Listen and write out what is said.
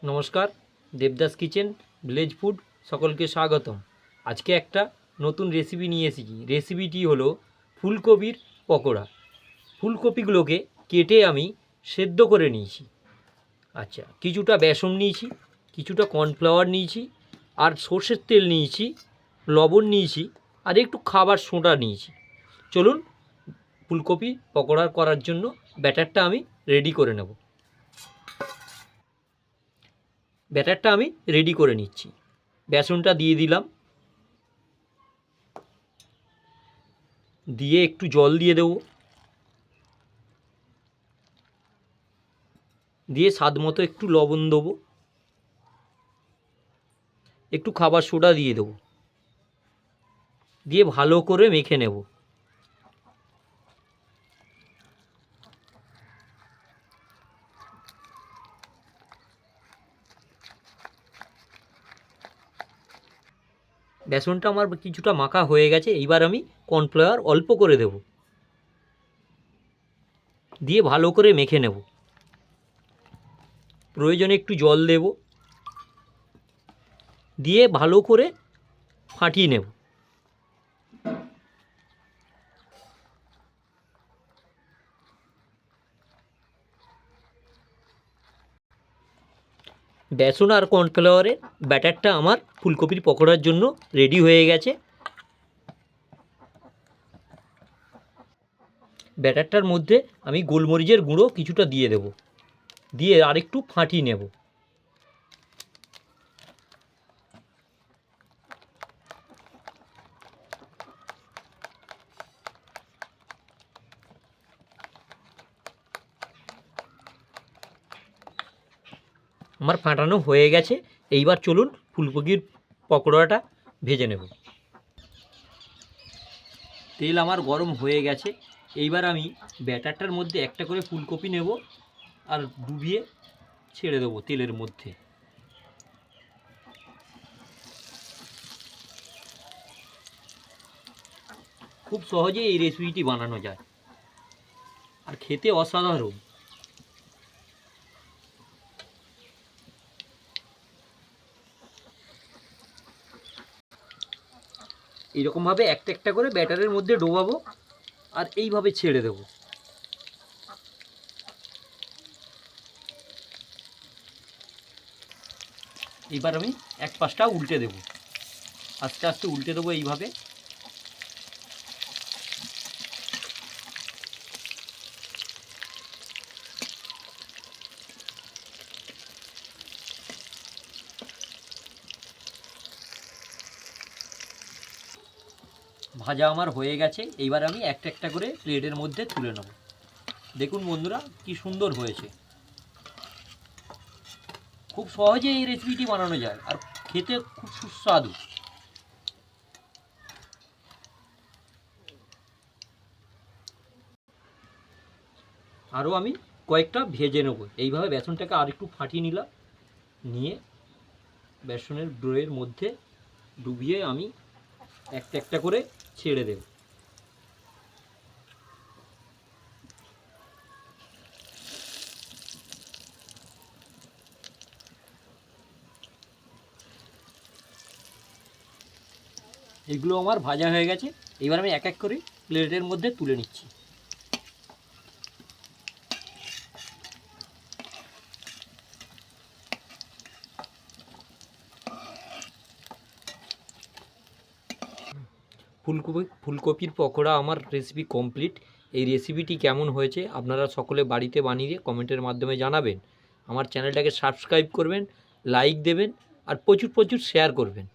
নমস্কার, Devdas kitchen village food সকলকে স্বাগতম। আজকে একটা নতুন রেসিপি নিয়ে এসেছি। রেসিপিটি হলো ফুলকপির পকোড়া। ফুলকপিগুলোকে কেটে আমি সেদ্ধ করে নিয়েছি। আচ্ছা, কিছুটা বেসন নিয়েছি, কিছুটা কর্নফ্লাওয়ার নিয়েছি, আর সর্ষের তেল নিয়েছি, লবণ নিয়েছি, আর একটু খাবার সোডা নিয়েছি। চলুন ফুলকপি পকোড়া করার জন্য ব্যাটারটা আমি রেডি করে নেব। ব্যাটারটা আমি রেডি করে নিচ্ছি। বেসনটা দিয়ে দিলাম, দিয়ে একটু জল দিয়ে দেবো, দিয়ে স্বাদ মতো একটু লবণ দেবো, একটু খাবার সোডা দিয়ে দেবো, দিয়ে ভালো করে মেখে নেব। বেসনটা আমার কিছুটা মাখা হয়ে গেছে। এইবার আমি কর্নফ্লাওয়ার অল্প করে দেব, দিয়ে ভালো করে মেখে নেব। প্রয়োজনে একটু জল দেব, দিয়ে ভালো করে ফাটিয়ে নেব। বেসন আর কর্নফ্লাওয়ারের ব্যাটারটা আমার ফুলকপির পকোড়ার জন্য রেডি হয়ে গেছে। ব্যাটারটার মধ্যে আমি গোলমরিচের গুঁড়ো কিছুটা দিয়ে দেব, দিয়ে আরেকটু ফাটিয়ে নেব। আমার ফাটানো হয়ে গেছে। এইবার চলুন ফুলকপির পকোড়াটা ভেজে নেব। তেল আমার গরম হয়ে গেছে। এইবার আমি ব্যাটারটার মধ্যে একটা করে ফুলকপি নেব আর ডুবিয়ে ছেড়ে দেবো তেলের মধ্যে। খুব সহজে এই রেসিপিটি বানানো যায় আর খেতে অসাধারণ। এইরকমভাবে একটা একটা করে ব্যাটারের মধ্যে ডোবাবো আর এইভাবে ছেড়ে দেবো। এবার আমি এক পাশটা উল্টে দেবো, আস্তে আস্তে উল্টে দেবো এইভাবে। ভাজা আমার হয়ে গেছে। এইবার আমি একটা একটা করে প্লেটের মধ্যে তুলে নেব। দেখুন বন্ধুরা, কি সুন্দর হয়েছে। খুব সহজে এই রেসিপিটি বানানো যায় আর খেতে খুব সুস্বাদু। আরও আমি কয়েকটা ভেজে নেব। এইভাবে বেসনটাকে আর একটু ফাটিয়ে নিলাম, নিয়ে বেসনের ডোয়ের মধ্যে ডুবিয়ে আমি একটা একটা করে ছেড়ে দেব। এগুলো আমার ভাজা হয়ে গেছে। এবার আমি এক এক করে প্লেটের মধ্যে তুলে নিচ্ছি। ফুলকপির পকোড়া আমার রেসিপি কমপ্লিট। এই রেসিপিটি কেমন হয়েছে আপনারা সকলে বাড়িতে বানিয়ে কমেন্টের মাধ্যমে জানাবেন। আমার চ্যানেলটাকে সাবস্ক্রাইব করবেন, লাইক দেবেন আর প্রচুর প্রচুর শেয়ার করবেন।